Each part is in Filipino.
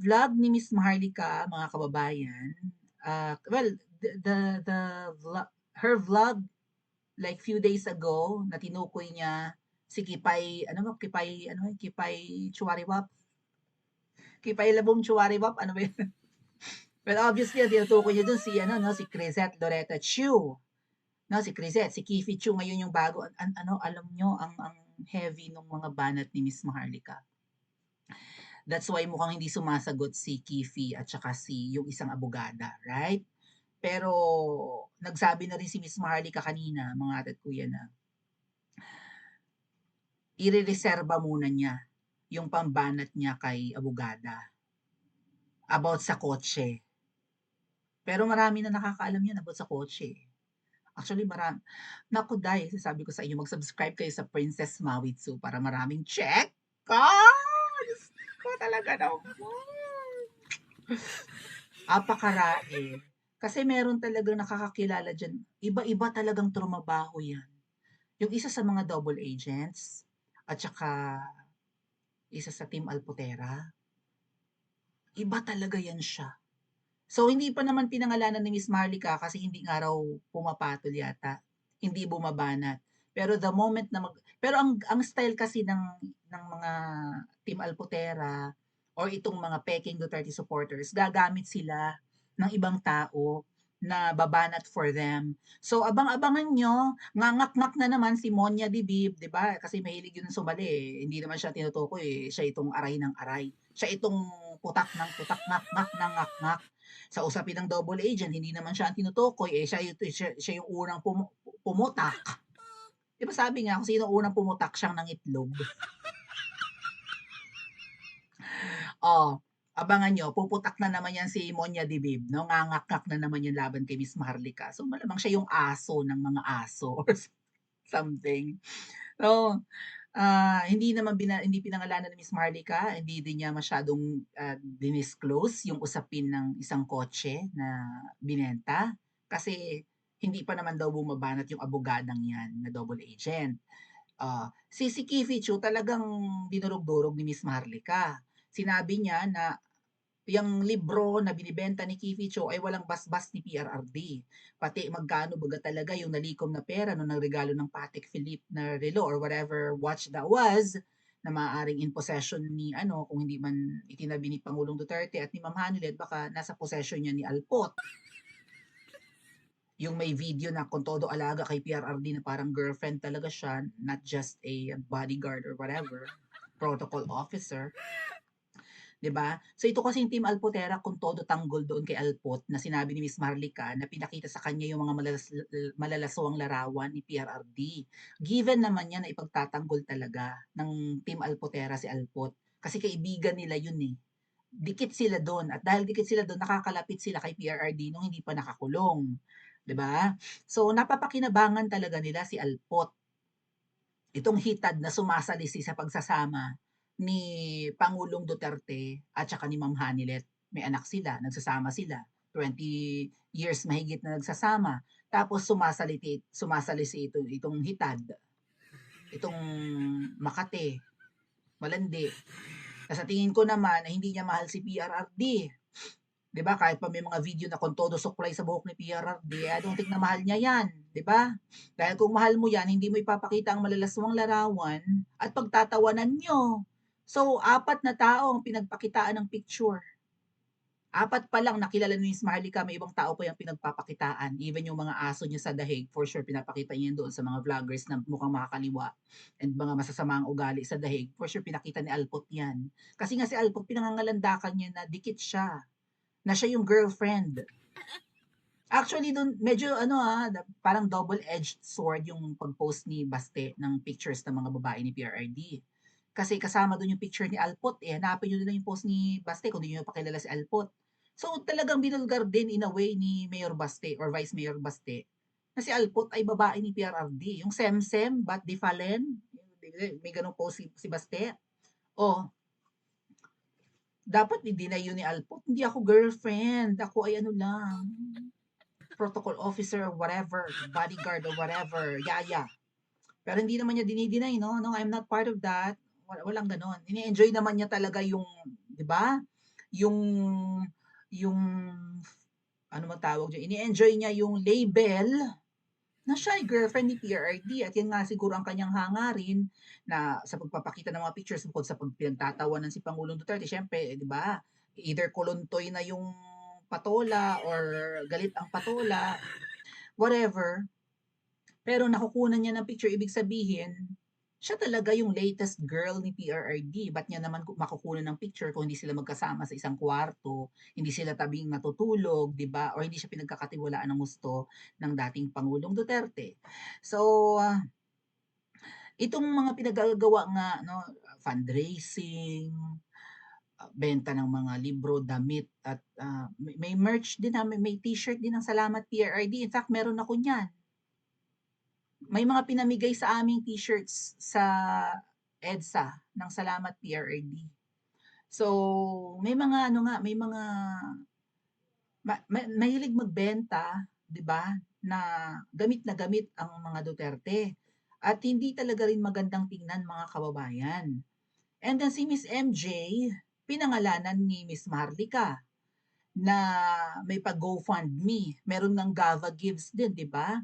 vlog ni Miss Maharlika, mga kababayan, well, her vlog like few days ago na tinukoy niya si Kipay, ano ba, Kipay, ano, Kipay Chuariwap, Kipay Labong Chuariwap, ano ba yun? Well, obviously, ang tinutukoy niya dun si, ano, no, si Crisette Loretta Chiu. No, si Crisette, si Kifi Chiu ngayon yung bago. Ano, alam nyo, ang heavy nung mga banat ni Miss Maharlika. That's why mukhang hindi sumasagot si Kifi at saka si yung isang abogada, right? Pero nagsabi na rin si Miss Maharlika kanina, mga ate at kuya, na irereserba muna niya yung pambanat niya kay abogada about sa kotse. Pero marami na nakakaalam yan about sa kotse. Actually, marami. Naku, dahil sasabi ko sa inyo, mag-subscribe kayo sa Princess Mawitsu para maraming check. Diyos ko talaga naman. Apakarae. Kasi meron talagang nakakakilala dyan. Iba-iba talagang trumabaho yan. Yung isa sa mga double agents, at saka isa sa Team Alputera, iba talaga yan siya. So, hindi pa naman pinangalanan ni Miss Marlica kasi hindi nga raw pumapatol yata. Hindi bumabanat. Pero the moment na pero ang style kasi ng mga Team Alputera or itong mga peking Duterte supporters, gagamit sila ng ibang tao na babanat for them. So, abang-abangan nyo, ngangak-ngak na naman si Monya Dibib, di ba? Kasi mahilig yun sumali eh. Hindi naman siya tinutukoy eh. Siya itong aray ng aray. Siya itong putak ng putak, ngak-ngak ng ngak-ngak sa usapin ng double agent, hindi naman siya ang tinutukoy, eh, siya yung unang pumutak. Di ba sabi nga, kung sino unang pumutak siyang ng itlog. Oh, abangan nyo, puputak na naman yan si Monya Dibib, no? Ngangakak na naman yung laban kay Miss Maharlika. So, malamang siya yung aso ng mga aso or something. So, hindi pinangalanan ni Miss Marlica, hindi din niya masyadong dinisclose yung usapin ng isang kotse na binenta kasi hindi pa naman daw bumabanat yung abogadang yan na double agent. Si Kifi Chu talagang dinurog-durog ni Miss Marlica. Sinabi niya na yung libro na binibenta ni Kifi Cho ay walang basbas ni PRRD. Pati magkano baga talaga yung nalikom na pera nung regalo ng Patek Philippe na relo or whatever watch that was na maaaring in possession ni kung hindi man itinabi ni Pangulong Duterte at ni Ma'am Hanilet, baka nasa possession niya ni Alpot. Yung may video na kung todo alaga kay PRRD na parang girlfriend talaga siya, not just a bodyguard or whatever, protocol officer. 'Di ba? So ito kasi yung Team Alpotera kung todo tanggol doon kay Alpot na sinabi ni Miss Marlica na pinakita sa kanya yung mga malalaswang larawan ni PRRD. Given naman niya na ipagtatanggol talaga ng Team Alpotera si Alpot kasi kaibigan nila yun eh. Dikit sila doon at dahil dikit sila doon nakakalapit sila kay PRRD nung hindi pa nakakulong. 'Di ba? So napapakinabangan talaga nila si Alpot, itong hitad na sumasalisi sa pagsasama ni Pangulong Duterte at saka ni Ma'am Hanilet. May anak sila, nagsasama sila. 20 years mahigit na nagsasama. Tapos sumasalisi itong hitad, itong Makate, malandi. Sa tingin ko naman na hindi niya mahal si PRRD. 'Di ba? Kahit pa may mga video na kung todo suklay sa buhok ni PRRD, I don't think na mahal niya 'yan, 'di ba? Dahil kung mahal mo 'yan, hindi mo ipapakita ang malalaswang larawan at pagtatawanan niyo. So, 4 na tao ang pinagpakitaan ng picture. 4 pa lang nakilala ni Miss Maharlika, may ibang tao pa yung pinagpapakitaan. Even yung mga aso niya sa dahig, for sure pinapakita niya doon sa mga vloggers na mukhang makakaliwa and mga masasamang ugali sa dahig. For sure pinakita ni Alpot 'yan. Kasi nga si Alpot pinangangalandakan niya na dikit siya, na siya yung girlfriend. Actually, dun medyo parang double-edged sword yung pag-post ni Baste ng pictures ng mga babae ni PRRD. Kasi kasama dun yung picture ni Alpot, eh, hanapin nyo na lang yung post ni Baste kung di nyo pa kilala si Alpot. So, talagang binulgar din in a way ni Mayor Baste or Vice Mayor Baste na si Alpot ay babae ni PRRD. Yung Semsem, Bat Di Falen, may ganong post si Baste. Oh, dapat i-deny yun ni Alpot. Hindi ako girlfriend. Ako ay ano lang, protocol officer or whatever, bodyguard or whatever, yaya. Pero hindi naman niya dinideny, no? No, I'm not part of that. Walang ganon. Ini-enjoy naman niya talaga yung, di ba? yung yung ano bang tawag diyan, ini-enjoy niya yung label na siya ay girlfriend ni PRRD at yan nga siguro ang kanyang hangarin na sa pagpapakita ng mga pictures bukod sa pinagtatawanan si Pangulong Duterte, siyempre, 'di ba? Either kolontoy na yung patola or galit ang patola, whatever. Pero nakukunan niya ng picture, ibig sabihin, siya talaga yung latest girl ni PRRD. Ba't niya naman makukunan ng picture kung hindi sila magkasama sa isang kwarto, hindi sila tabing natutulog, di ba? Or hindi siya pinagkakatiwalaan ng gusto ng dating Pangulong Duterte. So, itong mga pinagagawa nga, no, fundraising, benta ng mga libro, damit, at may merch din, may t-shirt din ng Salamat PRRD. In fact, meron ako niyan. May mga pinamigay sa aming t-shirts sa EDSA ng Salamat PRRD. So, may mga ano nga, may mga mahilig magbenta, 'di ba? Na gamit ang mga Duterte. At hindi talaga rin magandang tingnan, mga kababayan. And then si Miss MJ, pinangalanan ni Miss Marlica na may pag-GoFundMe. Meron ng Gava Gives din, 'di ba?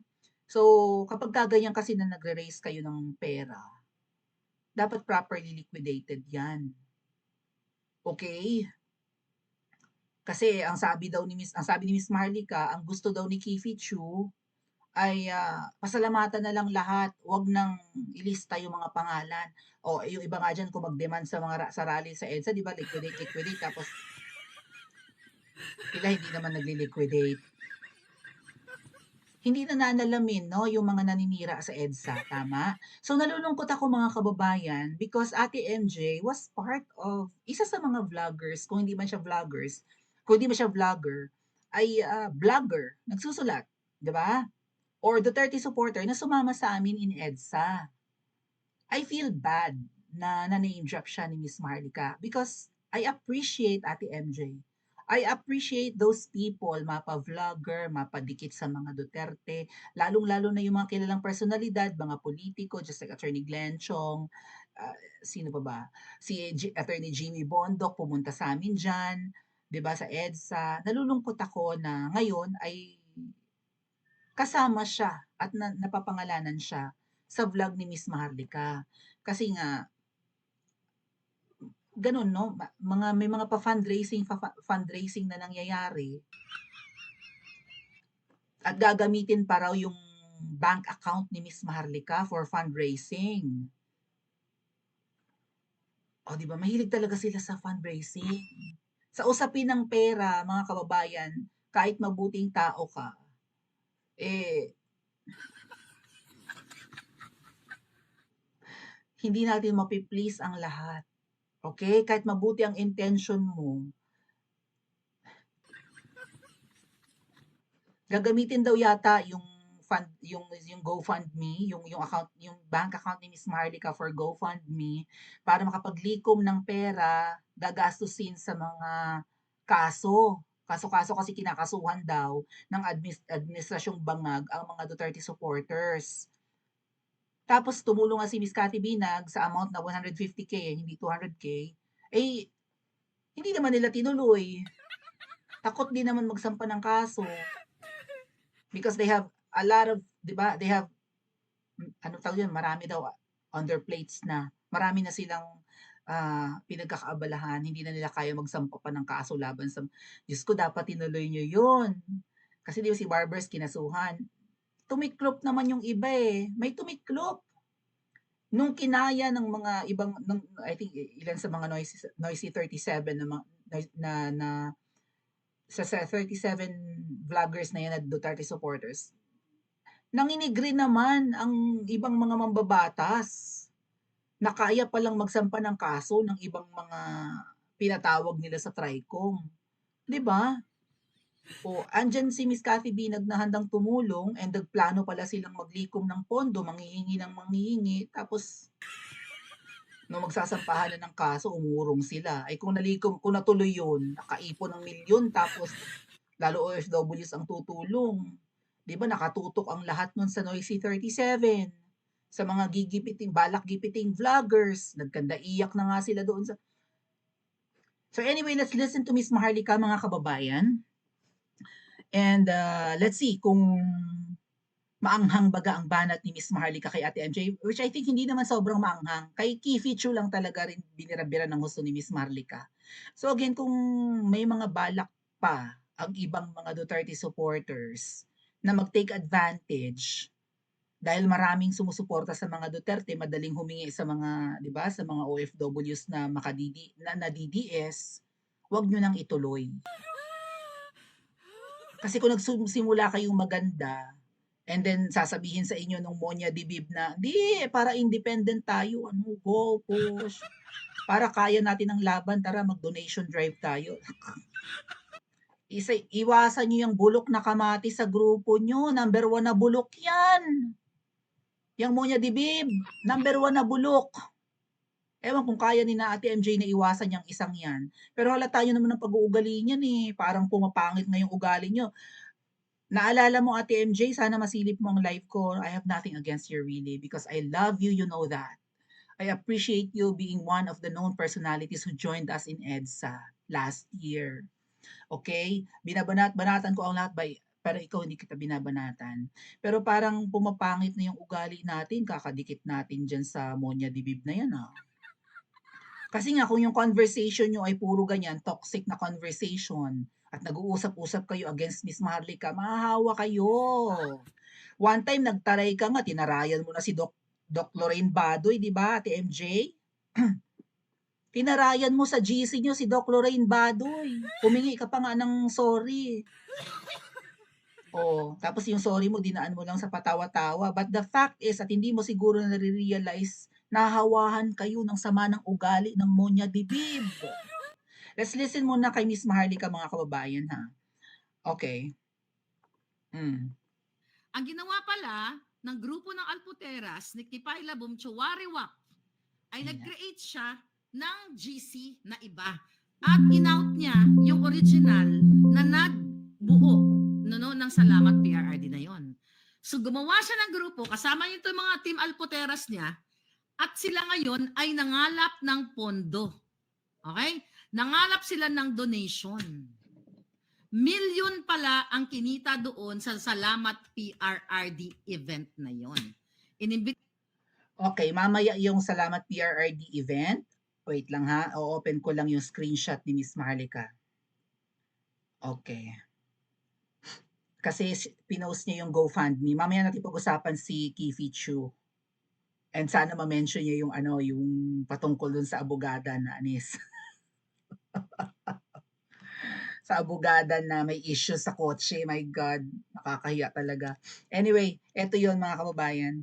So, kapag kaganyan kasi na nagre-raise kayo ng pera, dapat properly liquidated yan. Okay? Kasi ang sabi ni Miss Marlica, ang gusto daw ni Kifi Chu ay pasalamatan na lang lahat, wag nang ilista yung mga pangalan. O yung iba nga dyan, kung mag-demand sa mga sa rally sa EDSA, di ba, liquidate, tapos sila hindi naman nagli-liquidate. Hindi na nanalamin, no, yung mga naninira sa EDSA, tama? So nalulungkot ako, mga kababayan, because Ate MJ was part of isa sa mga vloggers, kung hindi man siya vloggers, kung hindi man siya vlogger, ay vlogger, nagsusulat, 'di ba? Or Duterte supporter na sumama sa amin in EDSA. I feel bad na name drop siya ni Miss Marlica because I appreciate Ate MJ. I appreciate those people, mapa-vlogger, mapadikit sa mga Duterte, lalong-lalo na yung mga kilalang personalidad, mga politiko, just like Attorney Glenn Chong, sino pa ba? Si Attorney Jimmy Bondoc pumunta sa amin dyan, 'di ba, sa EDSA. Nalulungkot ako na ngayon ay kasama siya at napapangalanan siya sa vlog ni Miss Maharlika. Kasi nga, ganun, no? May mga fundraising na nangyayari at gagamitin pa raw yung bank account ni Miss Maharlika for fundraising. O, di ba? Mahilig talaga sila sa fundraising. Sa usapin ng pera, mga kababayan, kahit mabuting tao ka, eh, hindi natin mapiplease ang lahat. Okay? Kahit mabuti ang intention mo, gagamitin daw yata yung GoFundMe, yung account, yung bank account ni Miss Marlica for GoFundMe para makapaglikom ng pera, gagastusin sa mga kaso. Kaso-kaso kasi kinakasuhan daw ng administrasyong bangag ang mga Duterte supporters. Tapos tumulong nga si Miss Cathy Binag sa amount na 150K, hindi 200K. Eh, hindi naman nila tinuloy. Takot din naman magsampa ng kaso. Because they have a lot of, 'di ba? They have ano tawag yun, marami daw on their plates na. Marami na silang pinagkakaabalahan, hindi na nila kaya magsampa pa ng kaso laban sa Diyos ko, dapat tinuloy niyo 'yun. Kasi 'di ba si Barbers kinasuhan. Tumiklop naman yung iba eh. May tumiklop. Nung kinaya ng mga ibang I think ilan sa mga noisy 37 na na sa 37 vloggers na yan na Duterte supporters, nanginig rin naman ang ibang mga mambabatas na kaya palang magsampa ng kaso ng ibang mga pinatawag nila sa TRICOM. 'Di ba? O, andyan si Miss Cathy Binag na handang tumulong and nagplano pala silang maglikom ng pondo, manghihingi ng manghihingi, tapos nung magsasampahan na ng kaso, umurong sila. Ay kung natuloy yun, nakaipon ng milyon, tapos lalo OFWs ang tutulong. 'Di ba nakatutok ang lahat nun sa Noisy 37, sa mga balak gipiting vloggers, nagkanda iyak na nga sila doon So anyway, let's listen to Miss Maharlika, mga kababayan. And let's see kung maanghang baga ang banat ni Miss Maharlika kay Ate MJ, which I think hindi naman sobrang maanghang. Kay Kifi Chu lang talaga rin binirabira ng gusto ni Miss Maharlika. So again, kung may mga balak pa ang ibang mga Duterte supporters na mag-take advantage dahil maraming sumusuporta sa mga Duterte, madaling humingi sa mga, 'di ba, sa mga OFWs na na DDS, wag nyo nang ituloy. Kasi kung nagsimula kayong maganda, and then sasabihin sa inyo nung Monya Dibib na, di, para independent tayo, ano, go, push. Para kaya natin ang laban, tara, mag-donation drive tayo. Iwasan nyo yung bulok na kamati sa grupo nyo. Number 1 na bulok yan. Yang Monya Dibib, number 1 na bulok. Ewan kung kaya ni na Ate MJ na iwasan yung isang yan. Pero halata nyo naman ang pag-uugali niyan eh. Parang pumapangit ngayong ugali nyo. Naalala mo, Ate MJ, sana masilip mo ang live ko. I have nothing against you really because I love you, you know that. I appreciate you being one of the known personalities who joined us in EDSA last year. Okay? Binabanat-banatan ko ang lahat pero ikaw hindi kita binabanatan. Pero parang pumapangit na yung ugali natin, kakadikit natin dyan sa Monya Dibib na yan ah. Kasi nga kung yung conversation nyo ay puro ganyan, toxic na conversation, at nag-uusap-usap kayo against Miss Maharlika, mahahawa kayo. One time, nagtaray ka nga, tinarayan mo na si Doc Lorraine Badoy, di ba, Ate MJ? Tinarayan mo sa GC nyo si Doc Lorraine Badoy. Humingi ka pa nga ng sorry. Oh, tapos yung sorry mo, dinaan mo lang sa patawa-tawa. But the fact is, at hindi mo siguro nare-realize, nahawahan kayo ng sama ng ugali ng Monya Dibib. Let's listen muna kay Miss Maharlika, mga kababayan, ha? Okay. Ang ginawa pala ng grupo ng Alputeras ni Kipay Labom Chuwariwak ay nag-create siya ng GC na iba. At in-out niya yung original na nagbuo ng Salamat PRRD na yon. So gumawa siya ng grupo, kasama niyo itong mga team Alputeras niya, at sila ngayon ay nangalap ng pondo. Okay? Nangalap sila ng donation. Million pala ang kinita doon sa Salamat PRRD event na yon. Okay, mamaya yung Salamat PRRD event. Wait lang ha, o-open ko lang yung screenshot ni Miss Maharlika. Okay. Kasi pinost niya yung GoFundMe. Mamaya natin pag-usapan si Kifi Chu. And sana ma-mention niya yung yung patungkol dun sa abogada na anis. Sa abogada na may issue sa kotse. My God, nakakahiya talaga. Anyway, eto yon mga kababayan.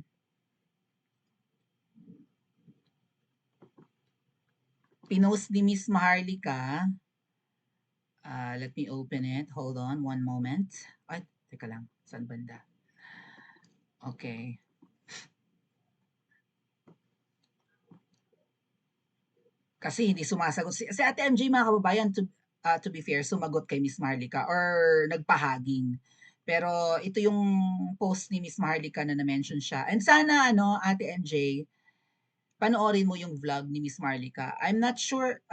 Pinost ni Miss Maharlika. Let me open it. Hold on, one moment. Ay, teka lang. Saan banda? Okay. Kasi hindi sumasagot. Si Ate MJ, mga kababayan, to be fair, sumagot kay Miss Maharlika or nagpahaging. Pero ito yung post ni Miss Maharlika na na-mention siya. And sana, Ate MJ, panoorin mo yung vlog ni Miss Maharlika. I'm not sure,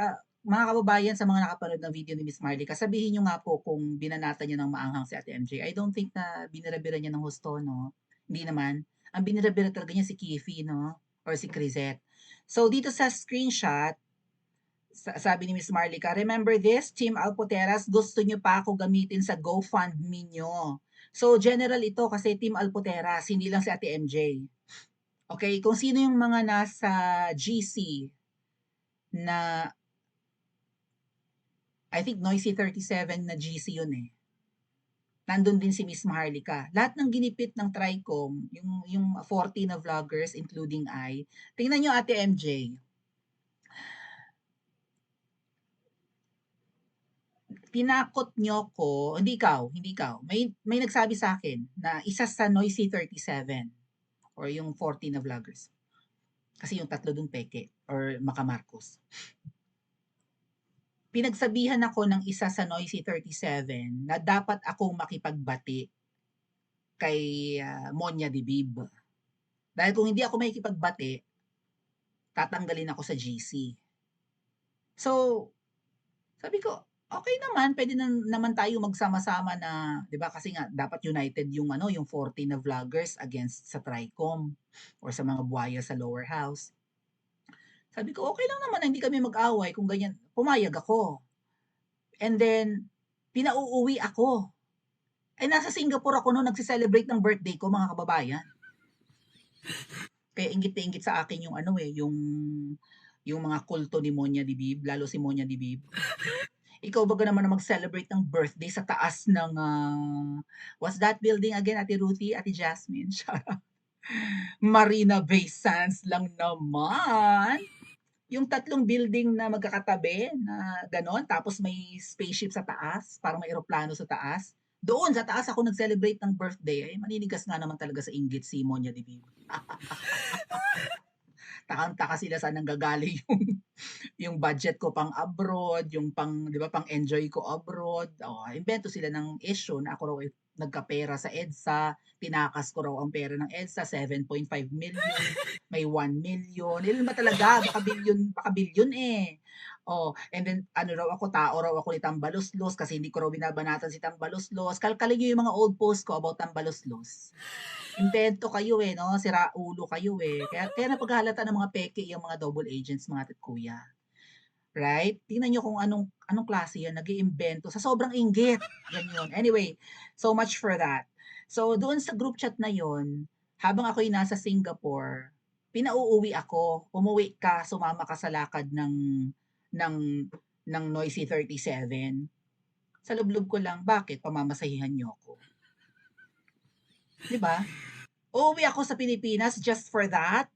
mga kababayan, sa mga nakapanood ng video ni Miss Maharlika, sabihin nyo nga po kung binanatan niya ng maanghang si Ate MJ. I don't think na binirabira niya ng husto, no? Hindi naman. Ang binirabira talaga niya si Kifi, no? Or si Crisette. So, dito sa screenshot, sabi ni Miss Maharlika, remember this, Team Alputeras, gusto nyo pa ako gamitin sa GoFundMe nyo. So, general ito kasi Team Alputeras, hindi lang si Ate MJ. Okay, kung sino yung mga nasa GC na, I think Noisy 37 na GC yun eh. Nandun din si Miss Maharlika. Lahat ng ginipit ng Tricom, yung 40 na vloggers, including I, tingnan nyo Ate MJ, tinakot nyo ko, hindi ikaw, may nagsabi sa akin na isa sa Noisy 37 or yung 40 na vloggers. Kasi yung tatlo dun peke or Makamarcos. Pinagsabihan ako ng isa sa Noisy 37 na dapat akong makipagbati kay Monya Dibib. Dahil kung hindi ako makikipagbati, tatanggalin ako sa GC. So, Sabi ko, "Okey naman, puwede naman tayo magsama-sama na" 'di ba kasi nga dapat united yung ano, yung 40 na vloggers against sa Tricom or sa mga buhaya sa lower house. Sabi ko, "Okey lang naman na hindi kami mag-away kung ganyan." Pumayag ako. And then, pinauuwi ako. Eh, nasa Singapore ako no'n nagse-celebrate ng birthday ko, mga kababayan. Kaya inggit na inggit sa akin yung ano, eh, yung mga kulto ni Monya Dibib, lalo si Monya Dibib. Ikaw ba naman na mag-celebrate ng birthday sa taas ng, what's that building again, Ate Ruthie, Ate Jasmine? Charot. Marina Bay Sands lang naman. Yung tatlong building na magkakatabi na gano'n, tapos may spaceship sa taas, parang may eroplano sa taas. Doon sa taas ako nag-celebrate ng birthday, ay maninigas nga naman talaga sa inggit si Monya Dibib. Takang-taka sila saan nanggagaling yung budget ko pang abroad, yung pang 'di ba, pang-enjoy ko abroad. Oh, imbento sila ng issue na ako raw ay nagkapera sa EDSA, tinakas ko raw ang pera ng EDSA, 7.5 million, may 1 million. Ilan ba talaga? Baka bilyon, eh. Oh, and then ano raw ako, tao raw ako ni Tambaloslos kasi hindi ko raw binabanatan si Tambaloslos. Kalkalin niyo yung mga old post ko about Tambaloslos. Imbento kayo, eh, 'no, sira ulo kayo, eh. Kaya napaghahalata ng mga peke yung mga double agents, mga ate at kuya. Right? Tingnan niyo kung anong anong klase 'yan, nag-iimbento sa sobrang inggit, 'yan 'yun. Anyway, so much for that. So doon sa group chat na 'yun, habang ako'y nasa Singapore, pinauuwi ako. Umuwi ka, sumama ka sa lakad ng ng Noisy 37. Sa loob-loob ko lang, bakit pamamasahihan niyo ako, 'di ba? Uuwi ako sa Pilipinas just for that.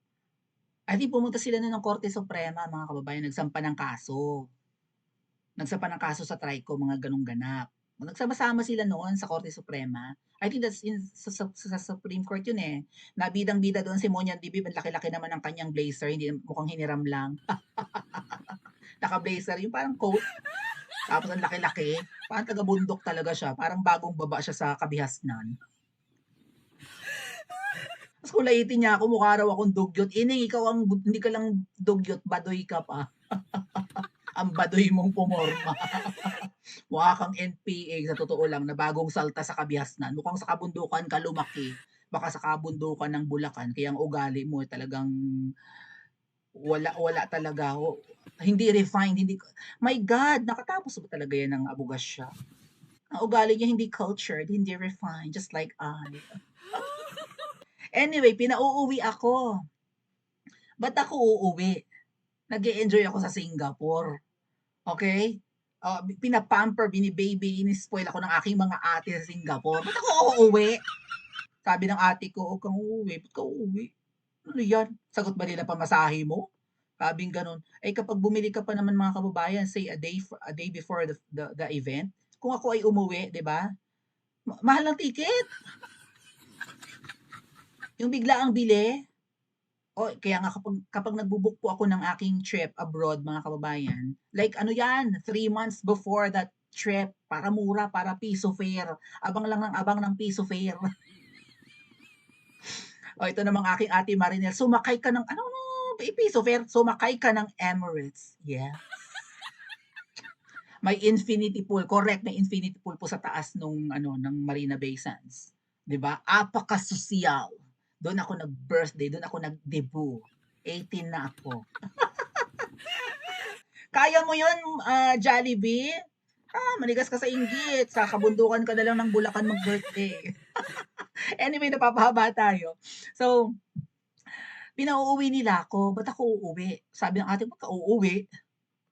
I think pumunta sila nun ng Korte Suprema, mga kababayan, nagsampa ng kaso. Nagsampa ng kaso sa Trico, mga gano'ng ganap. Nagsama-sama sila noon sa Korte Suprema. I think that's in sa Supreme Court yun, eh. Nabidang-bida doon si Monian Dibib, ang laki-laki naman ng kanyang blazer, hindi mukhang hiniram lang. Naka-blazer, yung parang coat, tapos ang laki-laki. Parang taga-bundok talaga siya, parang bagong baba siya sa kabihasnan. Tapos kulaitin niya ako, mukha raw akong dugyot. Ining, ikaw ang hindi ka lang dugyot, baduy ka pa. Ang baduy mong pumorma. Mukha kang NPA sa totoo lang na bagong salta sa kabihasnan. Mukhang sa kabundukan ka lumaki. Baka sa kabundukan ng Bulacan kaya ang ugali mo ay talagang wala talaga. Hindi refined, hindi my God, nakatapos ba talaga yan ng abogasya? Ang ugali niya hindi cultured, hindi refined, just like I. Anyway, pinauuwi ako. Ba't ako uuwi? Nag-e-enjoy ako sa Singapore. Okay? Pina-pamper, bini-baby, ini-spoil ako ng aking mga ate sa Singapore. Ba't ako uuwi? Sabi ng ate ko, "Huwag kang uuwi." "Ba't ka uuwi? Ano 'yan, sagot ba nila pamasahe mo?" Sabing gano'n. Eh, kapag bumili ka pa naman, mga kababayan, say a day before the event, kung ako ay umuwi, 'di ba, mahal ng ticket. Yung biglaang bili. O kaya nga kapag kapag nagbo-book po ako ng aking trip abroad, mga kababayan, like ano 'yan, 3 months before that trip, para mura, para piso fare. Abang lang ng abang ng piso fare. O ito namang aking ate Marinel, sumakay ka ng ano, piso fare, sumakay ka ng Emirates. Yes. May infinity pool, correct, may infinity pool po sa taas nung ano, ng Marina Bay Sands, 'di ba? Apakasosyal. Do'n ako nag-birthday, do'n ako nag-debut. 18 na ako. Kaya mo 'yun, Jollibee? Manigas ka sa inggit, sa kabundukan ka na lang ng Bulacan mag-birthday. Anyway, napapahaba tayo. So, pinauuwi nila ako, ba't ako uuwi? Sabi ng ate ko, "Ba't ka uuwi?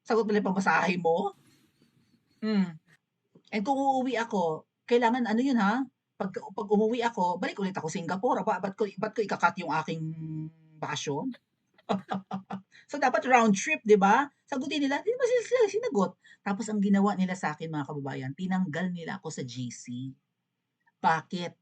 Sagot nila yung pamasahe mo?" Hmm, and kung uuwi ako, kailangan ano 'yun, ha, pag umuwi ako, balik ulit ako Singapore, ba't ko ika-cut yung aking bakasyon? So, dapat round trip, 'di ba? Sagutin nila, 'di naman sila sinagot. Tapos ang ginawa nila sa'kin, mga kababayan, tinanggal nila ako sa GC. Bakit?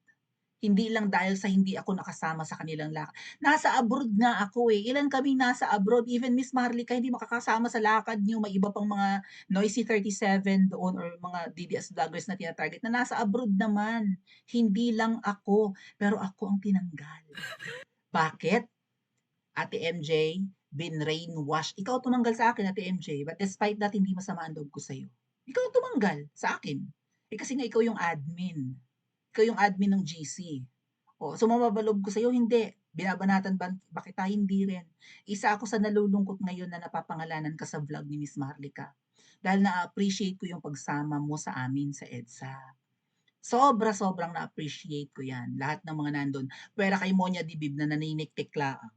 Hindi lang dahil sa hindi ako nakasama sa kanilang lakad. Nasa abroad nga ako, eh. Ilan kaming nasa abroad, even Miss Maharlika hindi makakasama sa lakad niyo. May iba pang mga Noisy 37 doon or mga DDS vloggers na tina-target na nasa abroad naman. Hindi lang ako, pero ako ang tinanggal. Bakit? Ate MJ, brainwash. Ikaw tumanggal sa akin, Ate MJ, but despite that, hindi masama ang loob ko sa'yo. Ikaw ang tumanggal sa akin. Eh, kasi nga ikaw yung admin. Ikaw yung admin ng GC. O, sumama ba loob ko sa'yo? Hindi. Binabanatan ba kita? Hindi rin. Isa ako sa nalulungkot ngayon na napapangalanan ka sa vlog ni Miss Maharlika. Dahil na-appreciate ko yung pagsama mo sa amin sa EDSA. Sobra-sobrang na-appreciate ko yan. Lahat ng mga nandun. Pwera kay Monya Dibib na naniniktik laang.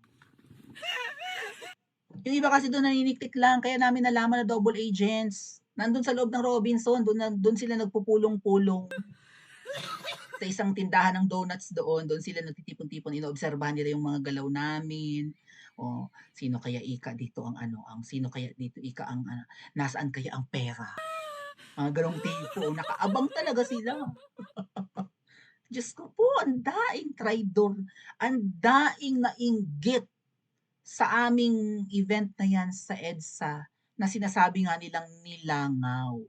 Yung iba kasi doon naniniktik lang, kaya namin nalaman na double agents. Nandun sa loob ng Robinson, doon sila nagpupulong-pulong. Sa isang tindahan ng donuts doon sila nagtitipon-tipon, inoobserbahan nila yung mga galaw namin. O, sino kaya ika dito ang sino kaya dito ika ang, nasaan kaya ang pera? Mga ganong tipo, nakaabang talaga sila. Diyos ko po, ang daing traidor, ang daing nainggit sa aming event na yan sa EDSA na sinasabi nga nilang nilangaw.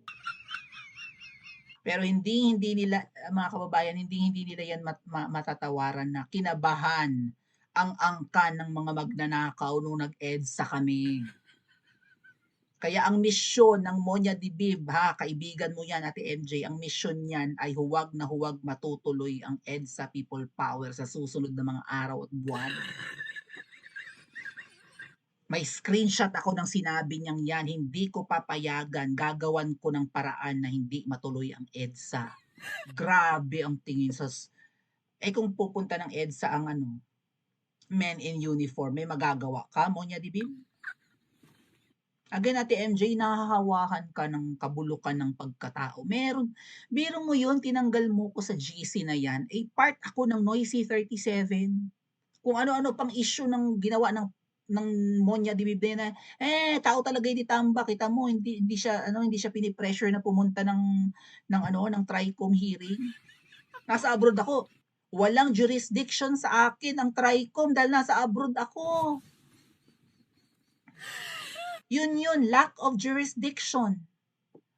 Pero hindi nila, mga kababayan, hindi nila yan matatawaran na kinabahan ang angkan ng mga magnanakaw nung nag-EDSA kami. Kaya ang misyon ng Monya Dibib, kaibigan mo yan, Ate MJ, ang misyon niyan ay huwag na huwag matutuloy ang EDSA People Power sa susunod na mga araw at buwan. May screenshot ako ng sinabi niyang yan, hindi ko papayagan, gagawan ko ng paraan na hindi matuloy ang EDSA. Grabe ang tingin sa... kung pupunta ng EDSA ang men in uniform, may magagawa ka, Monya Dibib? Again, Ate MJ, nahahawakan ka ng kabulukan ng pagkatao. Biro mo yun, tinanggal mo ko sa GC na yan, part ako ng Noisy 37. Kung ano-ano pang issue ng ginawa ng Monya Dibib na tao talaga yung ditamba, kita mo, hindi siya pinipressure na pumunta ng TRICOM hearing. Nasa abroad ako. Walang jurisdiction sa akin ang TRICOM dahil nasa abroad ako. Yun, lack of jurisdiction.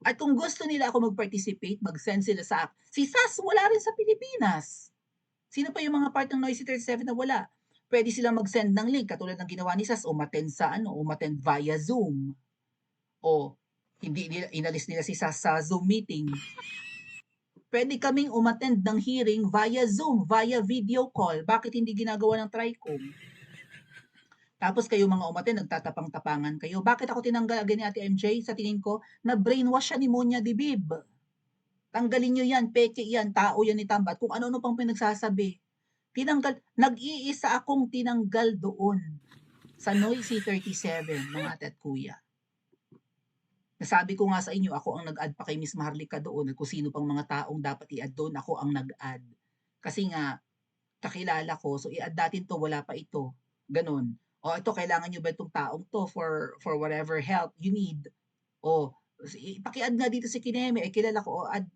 At kung gusto nila ako mag-participate, mag-send sila sa si SAS, wala rin sa Pilipinas. Sino pa yung mga part ng Noisy 37 na wala? Pwede silang mag-send ng link, katulad ng ginawa ni SAS, umattend via Zoom. O, hindi nila, inalis nila si SAS sa Zoom meeting. Pwede kaming umattend ng hearing via Zoom, via video call. Bakit hindi ginagawa ng TRICOM? Tapos kayo mga umattend, nagtatapang-tapangan kayo. Bakit ako tinanggal agad ni Ate MJ? Sa tingin ko, na-brainwash siya ni Monya Dibib. Tanggalin nyo yan, peke yan, tao yan ni Tambat. Kung ano-ano pang pinagsasabi. Tinanggal, nag-iisa akong tinanggal doon sa Noisy 37, mga ate at kuya. Nasabi ko nga sa inyo, ako ang nag-add pa kay Miss Maharlika doon at kung sino pang mga taong dapat i-add doon, ako ang nag-add. Kasi nga, kakilala ko, so i-add natin to, wala pa ito. Ganon. O ito, kailangan nyo ba itong taong to for whatever help you need? O, paki-add nga dito si Kineme, kilala ko, add.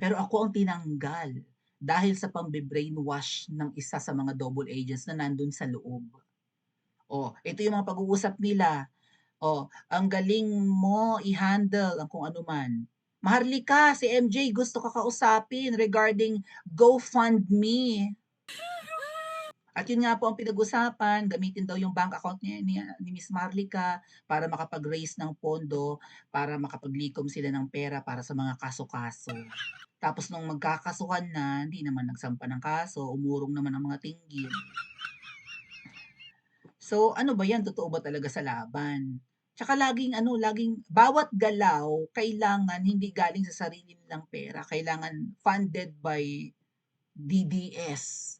Pero ako ang tinanggal dahil sa pambe-brainwash ng isa sa mga double agents na nandun sa loob. Ito yung mga pag-uusap nila. Ang galing mo i-handle ang kung ano man. Maharlika, si MJ gusto ka kausapin regarding GoFundMe. At yun nga po ang pinag-usapan, gamitin daw yung bank account ni Miss Maharlika para makapag-raise ng pondo, para makapaglikom sila ng pera para sa mga kaso-kaso. Tapos nung magkakasuhan na, hindi naman nagsampa ng kaso, umurong naman ang mga tinggil. So, ano ba yan? Totoo ba talaga sa laban? Tsaka laging bawat galaw, kailangan hindi galing sa sarili nilang pera. Kailangan funded by DDS.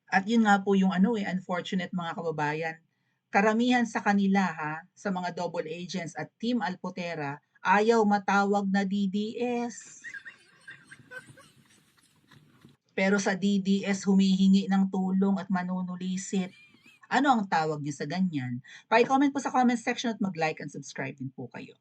At yun nga po yung unfortunate mga kababayan. Karamihan sa kanila sa mga double agents at Team Alpotera, ayaw matawag na DDS. Pero sa DDS humihingi ng tulong at manunulisit. Ano ang tawag niyo sa ganyan? Pa-comment po sa comment section at mag-like and subscribe din po kayo.